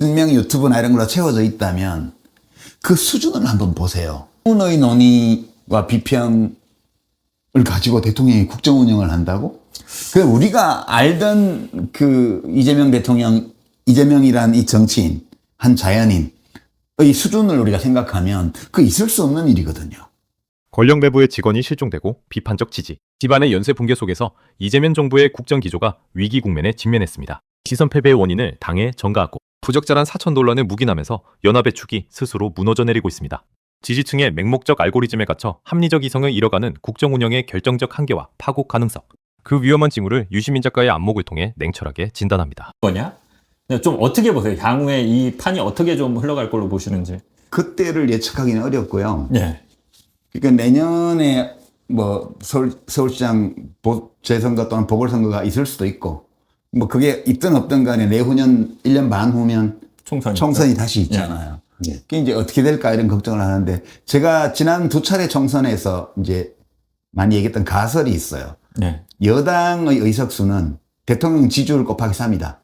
실명 유튜브나 이런 걸로 채워져 있다면 그 수준을 한번 보세요. 운의 논의와 비평을 가지고 대통령이 국정 운영을 한다고? 그 우리가 알던 그 이재명 대통령, 이재명이란 이 정치인, 한 자연인의 수준을 우리가 생각하면 그 있을 수 없는 일이거든요. 권력 내부의 직원이 실종되고 비판적 지지. 집안의 연쇄 붕괴 속에서 이재명 정부의 국정 기조가 위기 국면에 직면했습니다. 시선 패배의 원인을 당에 전가하고 부적절한 사천 논란을 묵인하면서 연합의 축이 스스로 무너져 내리고 있습니다. 지지층의 맹목적 알고리즘에 갇혀 합리적 이성을 잃어가는 국정 운영의 결정적 한계와 파국 가능성. 그 위험한 징후를 유시민 작가의 안목을 통해 냉철하게 진단합니다. 거냐? 좀 어떻게 보세요? 향후에 이 판이 어떻게 좀 흘러갈 걸로 보시는지. 그때를 예측하기는 어렵고요. 예. 그러니까 내년에 뭐 서울시장 재선거 또는 보궐선거가 있을 수도 있고, 뭐 그게 있든 없든 간에 내후년 1년 반 후면 총선이 다시 있잖아요. 예. 그게 이제 어떻게 될까 이런 걱정을 하는데, 제가 지난 두 차례 총선에서 이제 많이 얘기했던 가설이 있어요. 예. 여당의 의석수는 대통령 지지율 곱하기 3이다.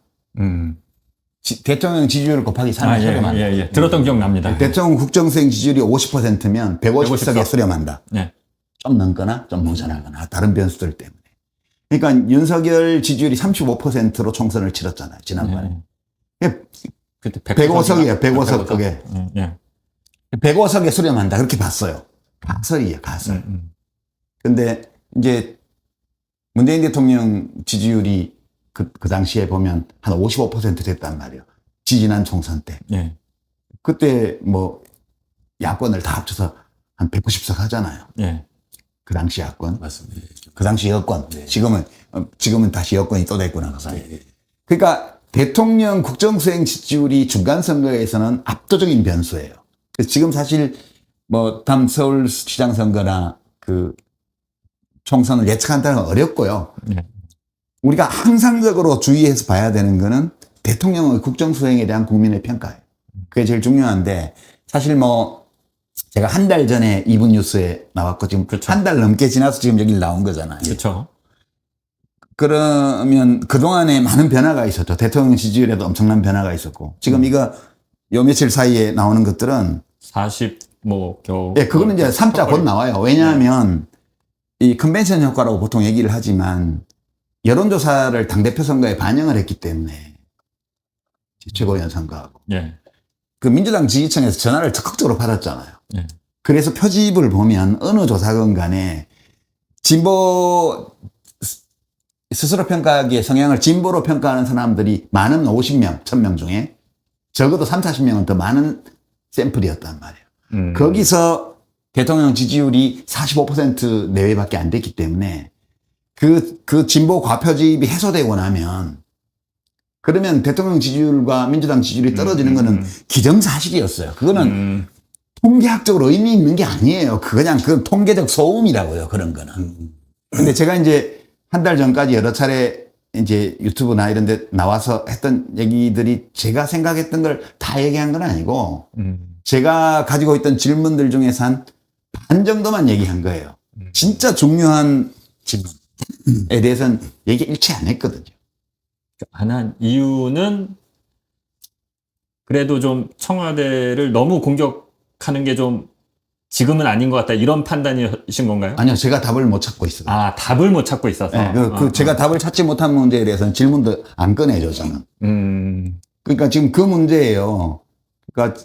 대통령 지지율 곱하기 3이 수렴한다. 예. 들었던 기억 납니다. 대통령 국정수행 지지율이 50%면 150석에 수렴한다. 예. 좀 넘거나 좀 모자라거나 다른 변수들 때문에. 그러니까 윤석열 지지율이 35%로 총선을 치렀잖아요, 지난번에. 그때 105석이에요, 105석 그게. 예. 105석에 수렴한다, 그렇게 봤어요. 가설이에요, 가설. 근데 이제 문재인 대통령 지지율이 그 당시에 보면 한 55% 됐단 말이에요. 지지난 총선 때. 예. 그때 뭐 야권을 다 합쳐서 한 190석 하잖아요. 예. 그 당시 야권. 맞습니다. 그 당시 여권. 네. 지금은 다시 여권이 또 됐구나, 그 사이에. 그러니까 대통령 국정수행 지지율이 중간선거에서는 압도적인 변수예요. 그래서 지금 사실 뭐 다음 서울시장 선거나 그 총선을 예측한다는 건 어렵고요. 예. 우리가 항상적으로 주의해서 봐야 되는 거는 대통령의 국정수행에 대한 국민의 평가예요. 그게 제일 중요한데, 사실 뭐 제가 한 달 전에 이분 뉴스에 나왔고 지금 그렇죠. 한 달 넘게 지나서 지금 여기 나온 거잖아요. 그렇죠. 그러면 그동안에 많은 변화가 있었죠. 대통령 지지율에도 엄청난 변화가 있었고, 지금 이거 요 며칠 사이에 나오는 것들은 40 뭐 겨우. 예, 그거는 이제 3자 곧 나와요. 왜냐하면 이 컨벤션 효과라고 보통 얘기를 하지만 여론조사를 당대표 선거에 반영을 했기 때문에 최고위원 선거하고 예. 그 민주당 지지층에서 전화를 적극적으로 받았잖아요. 예. 그래서 표집을 보면 어느 조사건 간에 진보 스스로 평가하기에 성향을 진보로 평가하는 사람들이 많은 50명, 1000명 중에 적어도 30-40명은 더 많은 샘플이었단 말이에요. 거기서 대통령 지지율이 45% 내외밖에 안 됐기 때문에 그 진보 과표집이 해소되고 나면, 그러면 대통령 지지율과 민주당 지지율이 떨어지는 거는 기정사실이었어요. 그거는 통계학적으로 의미 있는 게 아니에요. 그건 통계적 소음이라고요, 그런 거는. 근데 제가 이제 한 달 전까지 여러 차례 이제 유튜브나 이런 데 나와서 했던 얘기들이 제가 생각했던 걸 다 얘기한 건 아니고, 제가 가지고 있던 질문들 중에서 한 반 정도만 얘기한 거예요. 진짜 중요한 질문에 대해서는 얘기 일체 안 했거든요. 안 한 이유는 그래도 좀 청와대를 너무 공격하는 게 좀 지금은 아닌 것 같다, 이런 판단이신 건가요? 아니요, 제가 답을 못 찾고 있어요. 아, 답을 못 찾고 있어서. 네, 제가 답을 찾지 못한 문제에 대해서는 질문도 안 꺼내죠, 저는. 그러니까 지금 그 문제예요. 그러니까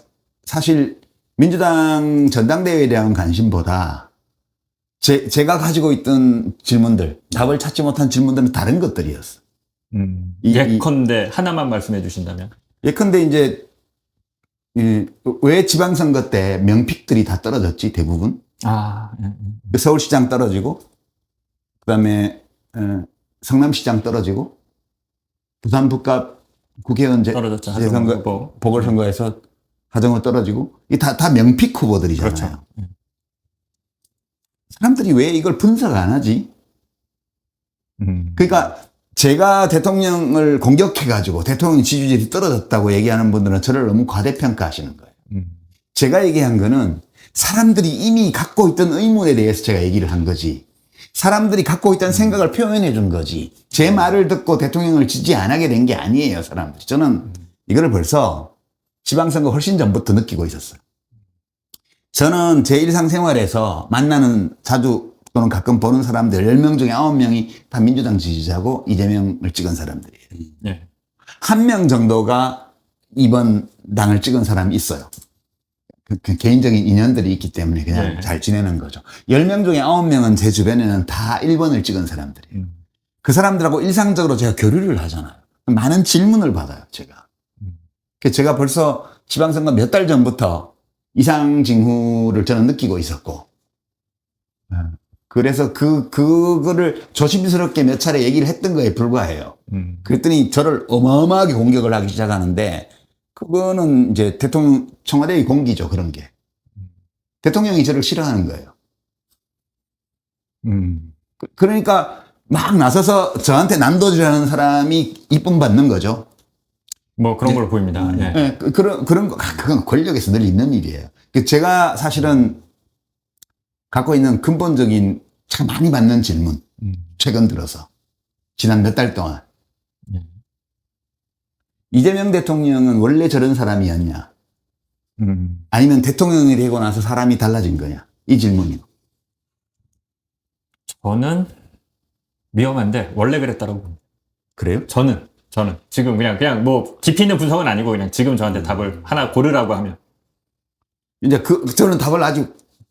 사실 민주당 전당대회에 대한 관심보다 제가 가지고 있던 질문들, 답을 찾지 못한 질문들은 다른 것들이었어. 예컨대 하나만 말씀해 주신다면? 예컨대 이제 왜 지방선거 때 명픽들이 다 떨어졌지, 대부분? 서울시장 떨어지고, 그 다음에 성남시장 떨어지고, 부산 북갑 국회의원 떨어졌죠. 재선거, 보궐선거에서 하정우 떨어지고, 이 다 명픽 후보들이잖아요. 그렇죠. 사람들이 왜 이걸 분석 안 하지? 그러니까 제가 대통령을 공격해가지고 대통령 지지율이 떨어졌다고 얘기하는 분들은 저를 너무 과대평가하시는 거예요. 제가 얘기한 거는 사람들이 이미 갖고 있던 의문에 대해서 제가 얘기를 한 거지, 사람들이 갖고 있던 생각을 표현해 준 거지, 제 말을 듣고 대통령을 지지 안 하게 된 게 아니에요, 사람들이. 저는 이거를 벌써 지방선거 훨씬 전부터 느끼고 있었어요. 저는 제 일상생활에서 만나는 자주 또는 가끔 보는 사람들 10명 중에 9명이 다 민주당 지지자고 이재명을 찍은 사람들이에요. 예. 한 명 정도가 이번 당을 찍은 사람이 있어요. 그 개인적인 인연들이 있기 때문에 그냥 네. 잘 지내는 거죠. 10명 중에 9명은 제 주변에는 다 1번을 찍은 사람들이에요. 그 사람들하고 일상적으로 제가 교류를 하잖아요. 많은 질문을 받아요, 제가. 그래서 제가 벌써 지방선거 몇 달 전부터 이상징후를 저는 느끼고 있었고, 그래서 그거를 조심스럽게 몇 차례 얘기를 했던 거에 불과해요. 그랬더니 저를 어마어마하게 공격을 하기 시작하는데, 그거는 이제 청와대의 공기죠, 그런 게. 대통령이 저를 싫어하는 거예요. 그러니까 막 나서서 저한테 난도질하는 사람이 이쁨 받는 거죠. 뭐 그런 걸로 보입니다. 예. 네, 그런 거, 그건 권력에서 늘 있는 일이에요. 제가 사실은 갖고 있는 근본적인 참 많이 받는 질문, 최근 들어서, 지난 몇 달 동안. 이재명 대통령은 원래 저런 사람이었냐? 아니면 대통령이 되고 나서 사람이 달라진 거냐? 이 질문이요. 저는 위험한데 원래 그랬다라고 봅니다. 그래요? 저는 지금 그냥 뭐 깊이 있는 분석은 아니고 그냥 지금 저한테 답을 하나 고르라고 하면 이제 저는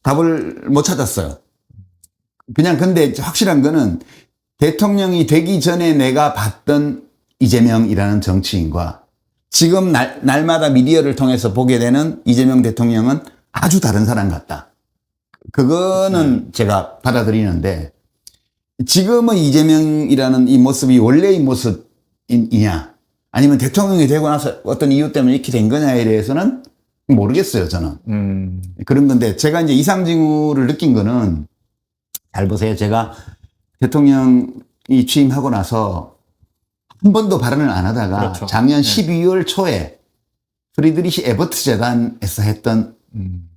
답을 못 찾았어요. 그냥 근데 확실한 거는 대통령이 되기 전에 내가 봤던 이재명이라는 정치인과 지금 날마다 미디어를 통해서 보게 되는 이재명 대통령은 아주 다른 사람 같다. 그거는 제가 받아들이는데 지금의 이재명이라는 이 모습이 원래의 모습이냐 아니면 대통령이 되고 나서 어떤 이유 때문에 이렇게 된 거냐에 대해서는 모르겠어요, 저는. 그런 건데 제가 이제 이상징후를 느낀 거는 잘 보세요. 제가 대통령이 취임하고 나서 한 번도 발언을 안 하다가 그렇죠. 작년 네. 12월 초에 프리드리히 에버트 재단에서 했던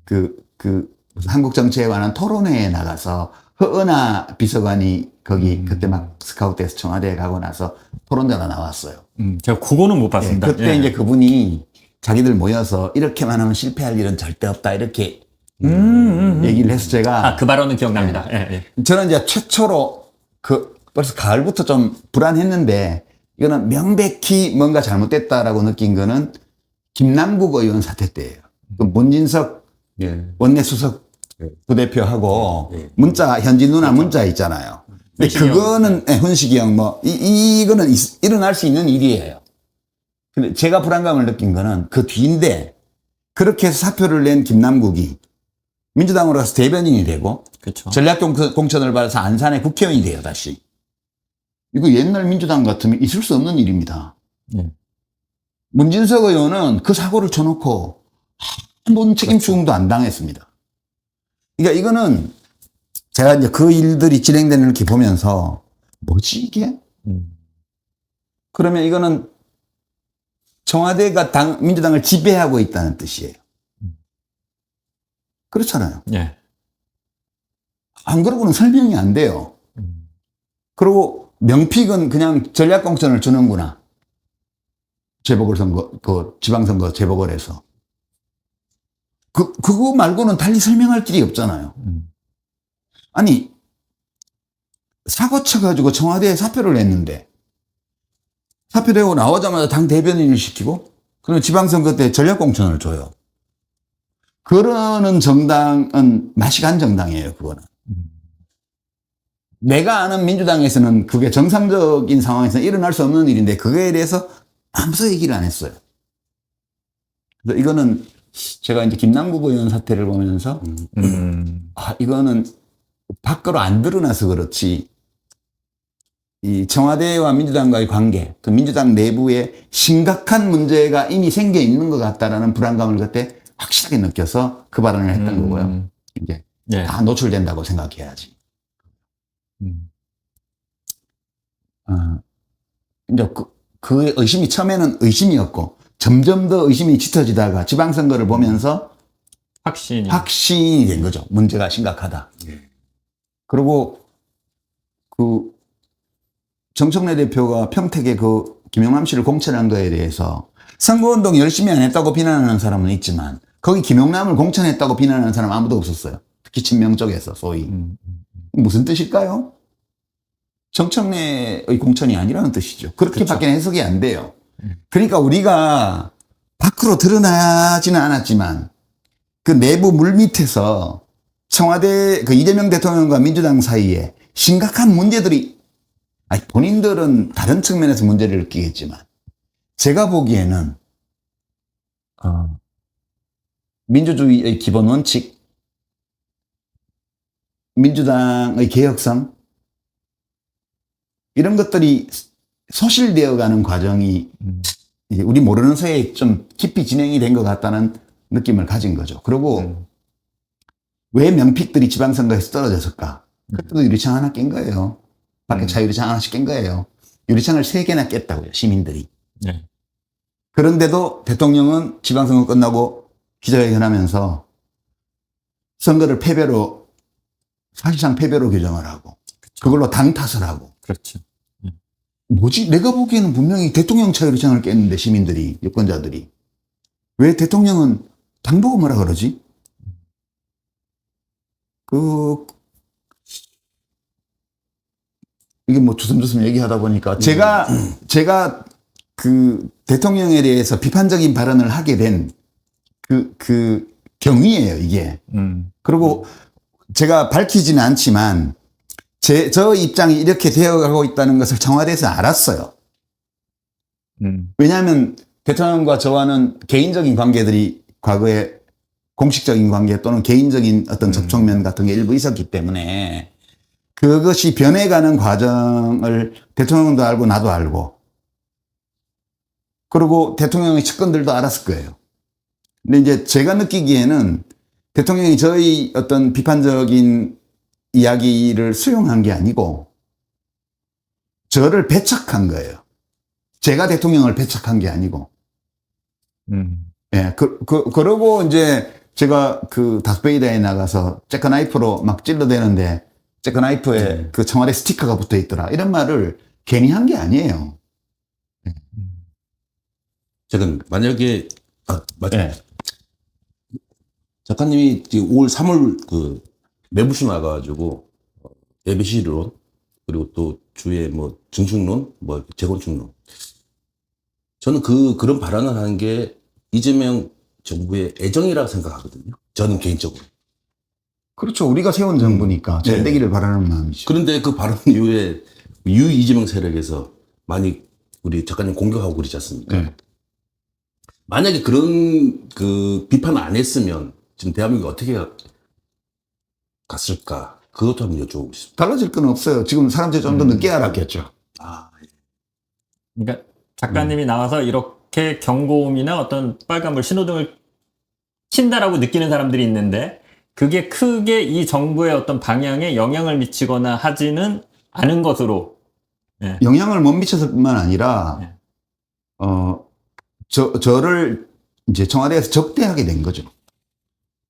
무슨 한국 정치에 관한 토론회에 나가서 허은하 비서관이 거기 그때 막 스카우트해서 청와대에 가고 나서 토론자가 나왔어요. 제가 그거는 못 봤습니다. 그때 예. 이제 그분이 자기들 모여서 이렇게만 하면 실패할 일은 절대 없다 이렇게 얘기를 해서 제가 그 발언은 기억납니다. 예. 저는 이제 최초로 벌써 가을부터 좀 불안했는데 이거는 명백히 뭔가 잘못됐다라고 느낀 거는 김남국 의원 사태 때예요. 그 문진석 원내수석 부대표하고 문자 현지 누나 문자 있잖아요. 근데 그거는 훈식이 형 이거는 일어날 수 있는 일이에요. 근데 제가 불안감을 느낀 거는 그 뒤인데 그렇게 해서 사표를 낸 김남국이 민주당으로 가서 대변인이 되고 그렇죠. 전략공천을 받아서 안산의 국회의원이 돼요, 다시. 이거 옛날 민주당 같으면 있을 수 없는 일입니다. 문진석 의원은 그 사고를 쳐놓고 한 번 책임 추궁도 안 당했습니다. 그러니까 이거는 제가 이제 그 일들이 진행되는 이렇게 보면서 뭐지 이게? 그러면 이거는 청와대가 민주당을 지배하고 있다는 뜻이에요. 그렇잖아요. 예. 안 그러고는 설명이 안 돼요. 그리고 명픽은 그냥 전략공천을 주는구나. 재보궐선거, 지방선거 재보궐에서. 그거 말고는 달리 설명할 길이 없잖아요. 아니, 사고 쳐가지고 청와대에 사표를 냈는데, 사표되고 나오자마자 당 대변인을 시키고, 그럼 지방선거 때 전략공천을 줘요. 그러는 정당은 맛이 간 정당이에요, 그거는. 내가 아는 민주당에서는 그게 정상적인 상황에서 일어날 수 없는 일인데 그거에 대해서 아무도 얘기를 안 했어요. 그래서 이거는 제가 이제 김남국 의원 사태를 보면서 이거는 밖으로 안 드러나서 그렇지 이 청와대와 민주당과의 관계 또 민주당 내부에 심각한 문제가 이미 생겨 있는 것 같다라는 불안감을 그때 확실하게 느껴서 그 발언을 했던 거고요. 이제 다 노출된다고 생각해야지. 이제 그 의심이 처음에는 의심이었고 점점 더 의심이 짙어지다가 지방선거를 보면서 확신이 된 거죠. 문제가 심각하다. 그리고 정청래 대표가 평택에 김영남 씨를 공천한 거에 대해서 선거운동 열심히 안 했다고 비난하는 사람은 있지만 거기 김용남을 공천했다고 비난하는 사람 아무도 없었어요. 특히 친명 쪽에서 소위. 무슨 뜻일까요? 정청래의 공천이 아니라는 뜻이죠. 그렇게밖에 해석이 안 돼요. 그러니까 우리가 밖으로 드러나지는 않았지만 그 내부 물밑에서 청와대 그 이재명 대통령과 민주당 사이에 심각한 문제들이 본인들은 다른 측면에서 문제를 느끼겠지만 제가 보기에는 민주주의의 기본 원칙, 민주당의 개혁성 이런 것들이 소실되어가는 과정이 이제 우리 모르는 사이에 좀 깊이 진행이 된 것 같다는 느낌을 가진 거죠. 그리고 왜 명픽들이 지방선거에서 떨어졌을까? 그때도 유리창 하나 깬 거예요. 밖에 차 유리창 하나씩 깬 거예요. 유리창을 3개나 깼다고요, 시민들이. 네. 그런데도 대통령은 지방선거 끝나고 기자회견하면서 선거를 패배로, 사실상 패배로 규정을 하고, 그걸로 당 탓을 하고. 그렇죠. 뭐지? 내가 보기에는 분명히 대통령 차 유리창을 깼는데, 시민들이, 유권자들이. 왜 대통령은 당 보고 뭐라 그러지? 이게 뭐 주섬주섬 얘기하다 보니까 제가 그 대통령에 대해서 비판적인 발언을 하게 된 그 경위예요, 이게. 그리고 제가 밝히지는 않지만 저 입장이 이렇게 되어가고 있다는 것을 청와대에서 알았어요. 왜냐하면 대통령과 저와는 개인적인 관계들이 과거에 공식적인 관계 또는 개인적인 어떤 접촉면 같은 게 일부 있었기 때문에 그것이 변해가는 과정을 대통령도 알고 나도 알고 그리고 대통령의 측근들도 알았을 거예요. 근데 이제 제가 느끼기에는 대통령이 저희 어떤 비판적인 이야기를 수용한 게 아니고 저를 배척한 거예요. 제가 대통령을 배척한 게 아니고. 예, 그러고 이제 제가 그 다스베이다에 나가서 재커나이프로 막 찔러대는데 재커나이프에 그 청와대 스티커가 붙어 있더라. 이런 말을 괜히 한 게 아니에요. 제가 만약에 맞아요. 네. 작가님이 5월 3월 그 매부시 나가가지고 예비시론 그리고 또 주에 뭐 증축론 뭐 재건축론 저는 그런 발언을 하는 게 이재명 정부의 애정이라고 생각하거든요. 저는 개인적으로. 그렇죠. 우리가 세운 정부니까 잘 되기를 바라는 마음이죠. 그런데 그 발언 이후에 이재명 세력에서 많이 우리 작가님 공격하고 그러지 않습니까? 네. 만약에 그런 그 비판을 안 했으면 지금 대한민국이 어떻게 갔을까? 그것도 한번 여쭤보고 싶습니다. 달라질 건 없어요. 지금 사람들이 좀 더 늦게 알았겠죠. 그러니까 작가님이 나와서 이렇게 경고음이나 어떤 빨간불 신호등을 킨다라고 느끼는 사람들이 있는데 그게 크게 이 정부의 어떤 방향에 영향을 미치거나 하지는 않은 것으로. 네. 영향을 못 미쳐서뿐만 아니라 네. 저를 이제 청와대에서 적대하게 된 거죠.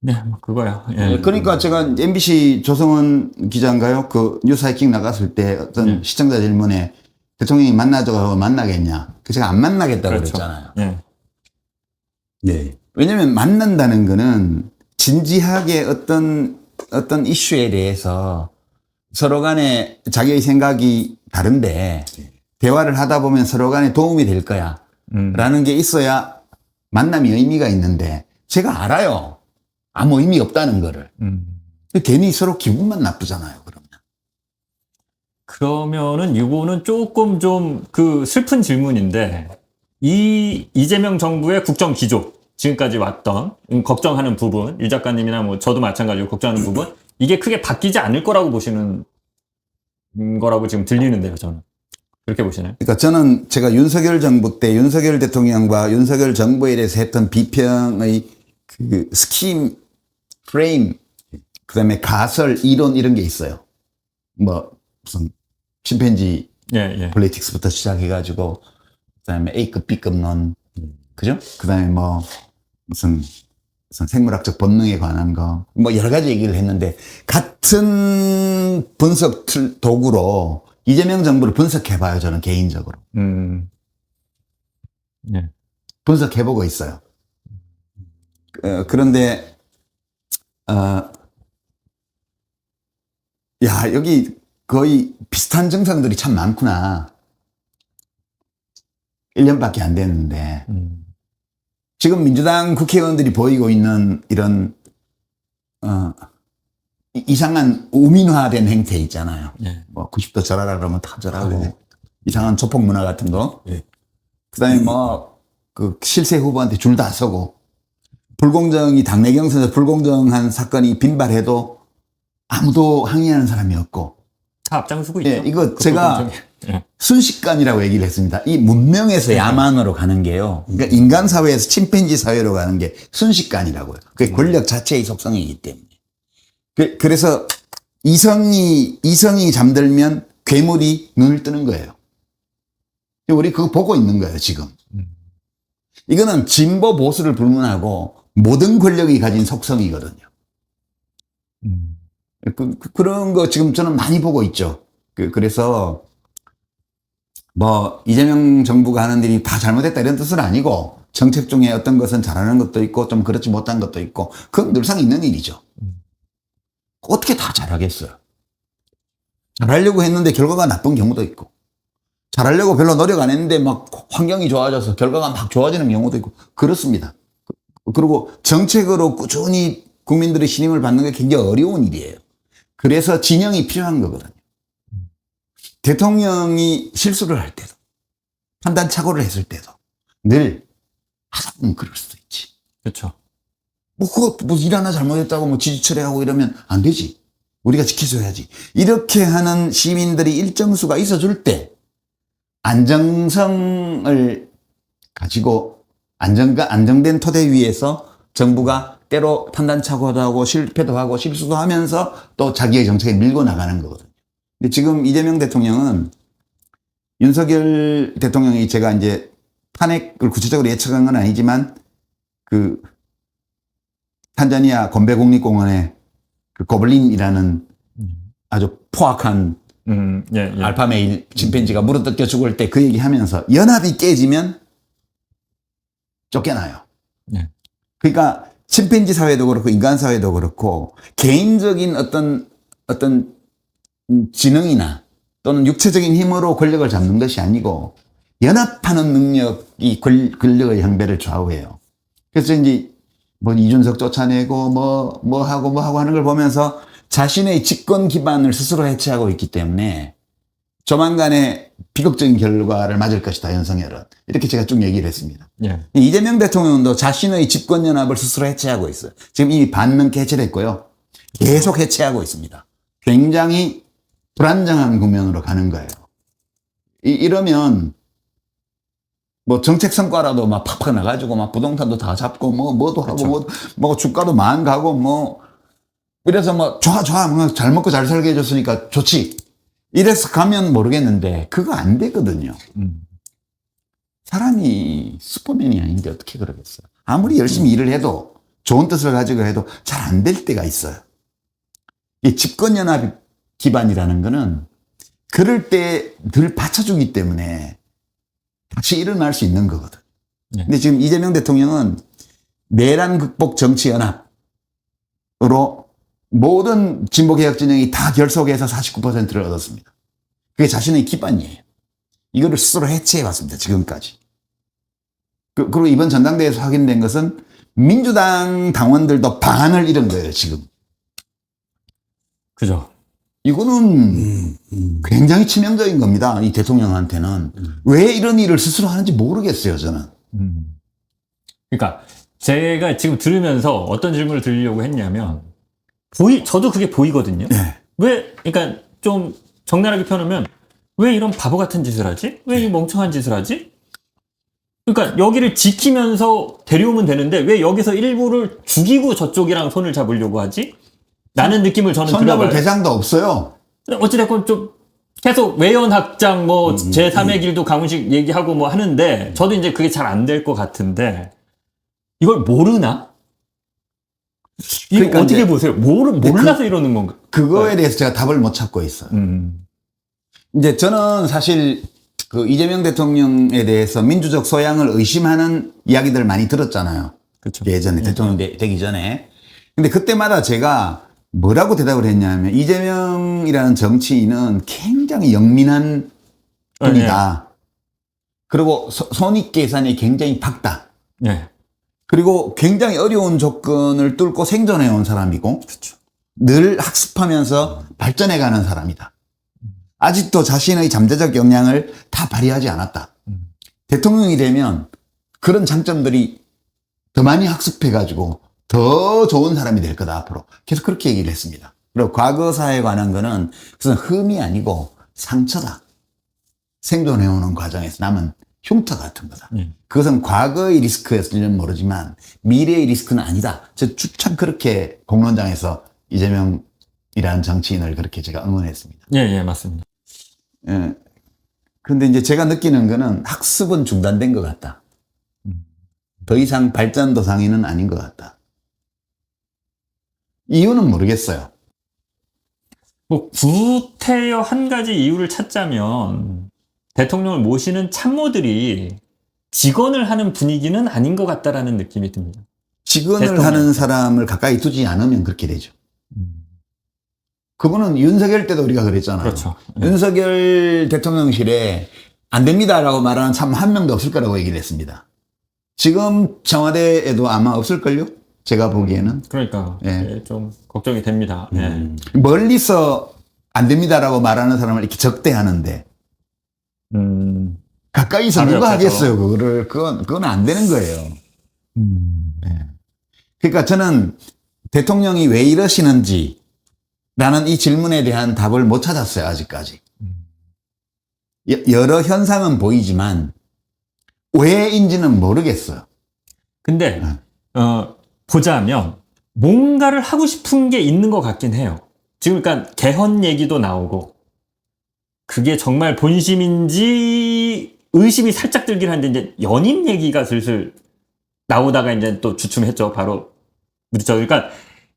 네, 뭐 그거요. 예. 그러니까 제가 MBC 조성원 기자인가요? 그 뉴스 하이킹 나갔을 때 어떤 시청자 질문에 대통령이 만나자고 만나겠냐? 그 제가 안 만나겠다고 그렇죠. 그랬잖아요. 예. 네. 왜냐면 만난다는 거는 진지하게 어떤 이슈에 대해서 서로 간에 자기의 생각이 다른데 대화를 하다 보면 서로 간에 도움이 될 거야. 라는 게 있어야 만남이 의미가 있는데 제가 알아요. 아무 의미 없다는 거를. 괜히 서로 기분만 나쁘잖아요, 그러면. 그러면은 이거는 조금 좀 그 슬픈 질문인데 이 이재명 정부의 국정 기조 지금까지 왔던 걱정하는 부분 유 작가님이나 뭐 저도 마찬가지로 걱정하는 부분 이게 크게 바뀌지 않을 거라고 보시는 거라고 지금 들리는데요, 저는. 그렇게 보시나요? 그러니까 저는 제가 윤석열 정부 때 윤석열 대통령과 윤석열 정부에 대해서 했던 비평의 그 스킴, 프레임, 그 다음에 가설, 이론 이런 게 있어요. 뭐 무슨 침팬지 예. 폴리틱스부터 시작해가지고 그 다음에 A급, B급론, 그죠? 그 다음에 뭐 무슨 생물학적 본능에 관한 거, 뭐 여러 가지 얘기를 했는데 같은 분석 도구로 이재명 정부를 분석해봐요, 저는 개인적으로. 예. 분석해보고 있어요. 그런데 야, 여기 거의 비슷한 증상들이 참 많구나. 1년밖에 안 됐는데 지금 민주당 국회의원들이 보이고 있는 이런 이상한 우민화된 행태 있잖아요. 네. 뭐 90도 절하라 그러면 다 절하고 네. 이상한 조폭 문화 같은 거. 네. 그다음에 뭐 그 실세 후보한테 줄 다 서고 불공정이 당내 경선에서 불공정한 사건이 빈발해도 아무도 항의하는 사람이 없고. 다 앞장서고 있죠. 예, 이거 그 제가 불공정이. 예. 순식간이라고 얘기를 했습니다. 이 문명에서 야만으로 가는 게요. 그러니까 인간 사회에서 침팬지 사회로 가는 게 순식간이라고요. 그게 권력 자체의 속성이기 때문에. 그래서 이성이 잠들면 괴물이 눈을 뜨는 거예요. 우리 그거 보고 있는 거예요, 지금. 이거는 진보 보수를 불문하고 모든 권력이 가진 속성이거든요. 그런 거 지금 저는 많이 보고 있죠. 그래서 뭐 이재명 정부가 하는 일이 다 잘못했다 이런 뜻은 아니고 정책 중에 어떤 것은 잘하는 것도 있고 좀 그렇지 못한 것도 있고 그건 늘상 있는 일이죠. 어떻게 다 잘하겠어요? 잘하려고 했는데 결과가 나쁜 경우도 있고 잘하려고 별로 노력 안 했는데 막 환경이 좋아져서 결과가 막 좋아지는 경우도 있고 그렇습니다. 그리고 정책으로 꾸준히 국민들의 신임을 받는 게 굉장히 어려운 일이에요. 그래서 진영이 필요한 거거든요. 대통령이 실수를 할 때도 판단 착오를 했을 때도 늘 하다 보면 그럴 수도 있지. 그렇죠. 뭐 그거 뭐 일 하나 잘못했다고 뭐 지지 철회하고 이러면 안 되지. 우리가 지켜줘야지. 이렇게 하는 시민들이 일정 수가 있어줄 때 안정성을 가지고 안정된 토대 위에서 정부가 때로 판단 착오도 하고 실패도 하고 실수도 하면서 또 자기의 정책에 밀고 나가는 거거든요. 근데 지금 이재명 대통령은 윤석열 대통령이 제가 이제 탄핵을 구체적으로 예측한 건 아니지만 그 탄자니아 곰베 국립공원에 그 고블린이라는 아주 포악한 예. 알파메일 침팬지가 물어뜯겨 죽을 때 그 얘기 하면서 연합이 깨지면 쫓겨나요. 네. 그러니까 침팬지 사회도 그렇고 인간 사회도 그렇고 개인적인 어떤 지능이나 또는 육체적인 힘으로 권력을 잡는 것이 아니고 연합하는 능력이 권력의 형배를 좌우해요. 그래서 이제 뭐 이준석 쫓아내고 뭐 하고 하는 걸 보면서 자신의 집권 기반을 스스로 해체하고 있기 때문에 조만간에 비극적인 결과를 맞을 것이다, 윤석열은. 이렇게 제가 쭉 얘기를 했습니다. 예. 이재명 대통령도 자신의 집권연합을 스스로 해체하고 있어요. 지금 이미 반넘게 해체를 했고요. 계속 해체하고 있습니다. 굉장히 불안정한 국면으로 가는 거예요. 이러면 뭐 정책 성과라도 막 팍팍 나가지고 막 부동산도 다 잡고 뭐도 하고 그렇죠. 뭐 주가도 만 가고 뭐 이래서 뭐 좋아 뭐 잘 먹고 잘 살게 해줬으니까 좋지. 이래서 가면 모르겠는데 그거 안 되거든요. 사람이 슈퍼맨이 아닌데 어떻게 그러겠어요. 아무리 열심히 일을 해도 좋은 뜻을 가지고 해도 잘 안 될 때가 있어요. 이 집권연합 기반이라는 거는 그럴 때 늘 받쳐주기 때문에 다시 일어날 수 있는 거거든. 네. 근데 지금 이재명 대통령은 내란 극복 정치연합으로 모든 진보개혁 진영이 다 결속해서 49%를 얻었습니다. 그게 자신의 기반이에요. 이거를 스스로 해체해 왔습니다. 지금까지. 그리고 이번 전당대회에서 확인된 것은 민주당 당원들도 반을 잃은 거예요. 지금. 그죠. 이거는 굉장히 치명적인 겁니다. 이 대통령한테는. 왜 이런 일을 스스로 하는지 모르겠어요. 저는. 그러니까 제가 지금 들으면서 어떤 질문을 드리려고 했냐면 저도 그게 보이거든요. 네. 왜 그러니까 좀 적나라하게 표현하면 왜 이런 바보 같은 짓을 하지? 왜 이 멍청한 짓을 하지? 그러니까 여기를 지키면서 데려오면 되는데 왜 여기서 일부를 죽이고 저쪽이랑 손을 잡으려고 하지? 라는 느낌을 저는 손잡을 들어봐요. 대상도 없어요. 어찌됐건 좀 계속 외연확장 뭐 제3의 길도 강훈식 얘기하고 뭐 하는데 저도 이제 그게 잘 안 될 것 같은데 이걸 모르나? 이거 그러니까 어떻게 이제 보세요? 몰라서 이러는 건가? 그거에 대해서 제가 답을 못 찾고 있어요. 이제 저는 사실 그 이재명 대통령에 대해서 민주적 소양을 의심하는 이야기들 많이 들었잖아요. 그렇죠. 예전에 대통령 되기 전에. 근데 그때마다 제가 뭐라고 대답을 했냐면 이재명이라는 정치인은 굉장히 영민한 분이다. 그리고 손익 계산이 굉장히 밝다. 예. 그리고 굉장히 어려운 조건을 뚫고 생존해 온 사람이고 그렇죠. 늘 학습하면서 발전해가는 사람이다. 아직도 자신의 잠재적 역량을 다 발휘하지 않았다. 대통령이 되면 그런 장점들이 더 많이 학습해가지고 더 좋은 사람이 될 거다 앞으로. 계속 그렇게 얘기를 했습니다. 그리고 과거사에 관한 거는 그것은 흠이 아니고 상처다. 생존해오는 과정에서 남은 흉터 같은 거다. 그것은 과거의 리스크였을지는 모르지만 미래의 리스크는 아니다. 저 참 그렇게 공론장에서 이재명이라는 정치인을 그렇게 제가 응원했습니다. 예, 맞습니다. 예. 근데 이제 제가 느끼는 거는 학습은 중단된 것 같다. 더 이상 발전도 상위는 아닌 것 같다. 이유는 모르겠어요. 뭐 구태여 한 가지 이유를 찾자면 대통령을 모시는 참모들이 직언을 하는 분위기는 아닌 것 같다라는 느낌이 듭니다. 직언을 대통령. 하는 사람을 가까이 두지 않으면 그렇게 되죠. 그거는 윤석열 때도 우리가 그랬잖아요. 그렇죠. 윤석열 대통령실에 안 됩니다라고 말하는 참 한 명도 없을 거라고 얘기를 했습니다. 지금 청와대에도 아마 없을걸요? 제가 보기에는. 그러니까 예. 예, 좀 걱정이 됩니다. 멀리서 안 됩니다라고 말하는 사람을 이렇게 적대하는데 가까이서 바로 누가 옆에서. 하겠어요? 그건 안 되는 거예요. 네. 그러니까 저는 대통령이 왜 이러시는지 라는 이 질문에 대한 답을 못 찾았어요, 아직까지. 여러 현상은 보이지만 왜인지는 모르겠어요. 근데 보자면 뭔가를 하고 싶은 게 있는 것 같긴 해요. 지금 그러니까 개헌 얘기도 나오고 그게 정말 본심인지 의심이 살짝 들긴 하는데 이제 연임 얘기가 슬슬 나오다가 이제 또 주춤했죠. 바로 그러니까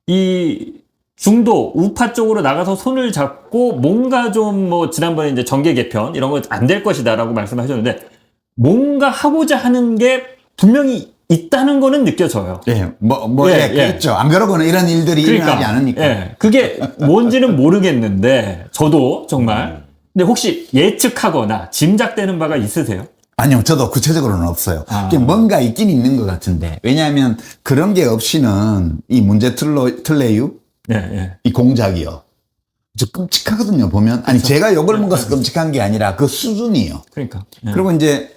이 중도 우파 쪽으로 나가서 손을 잡고 뭔가 좀 뭐 지난번에 이제 정계 개편 이런 거 안 될 것이다라고 말씀하셨는데 뭔가 하고자 하는 게 분명히 있다는 거는 느껴져요. 예, 예. 그렇죠. 안 그러고는 이런 일들이 일어나지 않으니까. 예, 그게 뭔지는 모르겠는데 저도 정말 근데 혹시 예측하거나 짐작되는 바가 있으세요? 아니요, 저도 구체적으로는 없어요. 이게 뭔가 있긴 있는 것 같은데. 왜냐하면 그런 게 없이는 이 문제 틀레유, 예. 이 공작이요. 저 끔찍하거든요, 보면. 아니, 제가 욕을 먹어서 끔찍한 게 아니라 그 수준이요. 그러니까. 예. 그리고 이제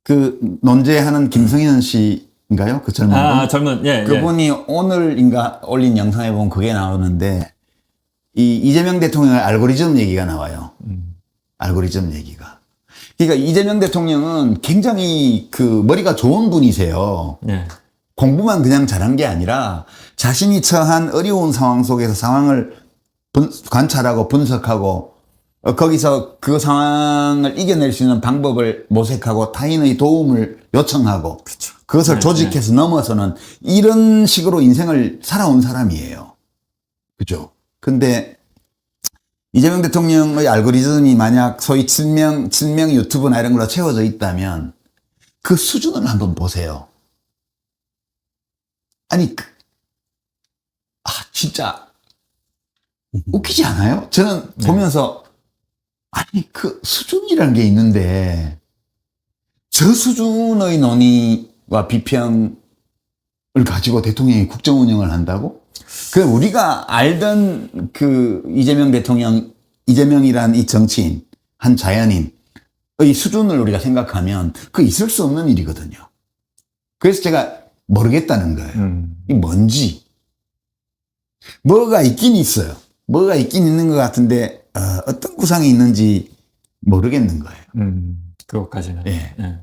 그 논제하는 김성현 씨인가요? 그 젊은 분? 젊은, 예. 그분이 오늘인가 올린 영상에 보면 그게 나오는데 이 이재명 대통령의 알고리즘 얘기가 나와요. 알고리즘 얘기가. 그러니까 이재명 대통령은 굉장히 그 머리가 좋은 분이세요. 예. 공부만 그냥 잘한 게 아니라 자신이 처한 어려운 상황 속에서 상황을 관찰하고 분석하고 거기서 그 상황을 이겨낼 수 있는 방법을 모색하고 타인의 도움을 요청하고 그렇죠. 그것을 조직해서 넘어서는 이런 식으로 인생을 살아온 사람이에요. 그죠? 근데 이재명 대통령의 알고리즘이 만약 소위 칠명 유튜브나 이런 걸로 채워져 있다면 그 수준을 한번 보세요. 아니, 진짜 웃기지 않아요? 저는 보면서 아니, 그 수준이라는 게 있는데 저 수준의 논의와 비평을 가지고 대통령이 국정 운영을 한다고? 그 우리가 알던 그 이재명이란 이 정치인, 한 자연인의 수준을 우리가 생각하면 그 있을 수 없는 일이거든요. 그래서 제가 모르겠다는 거예요. 이 뭔지. 뭐가 있긴 있어요. 뭐가 있긴 있는 것 같은데 어떤 구상이 있는지 모르겠는 거예요. 그것까지는. 예. 예.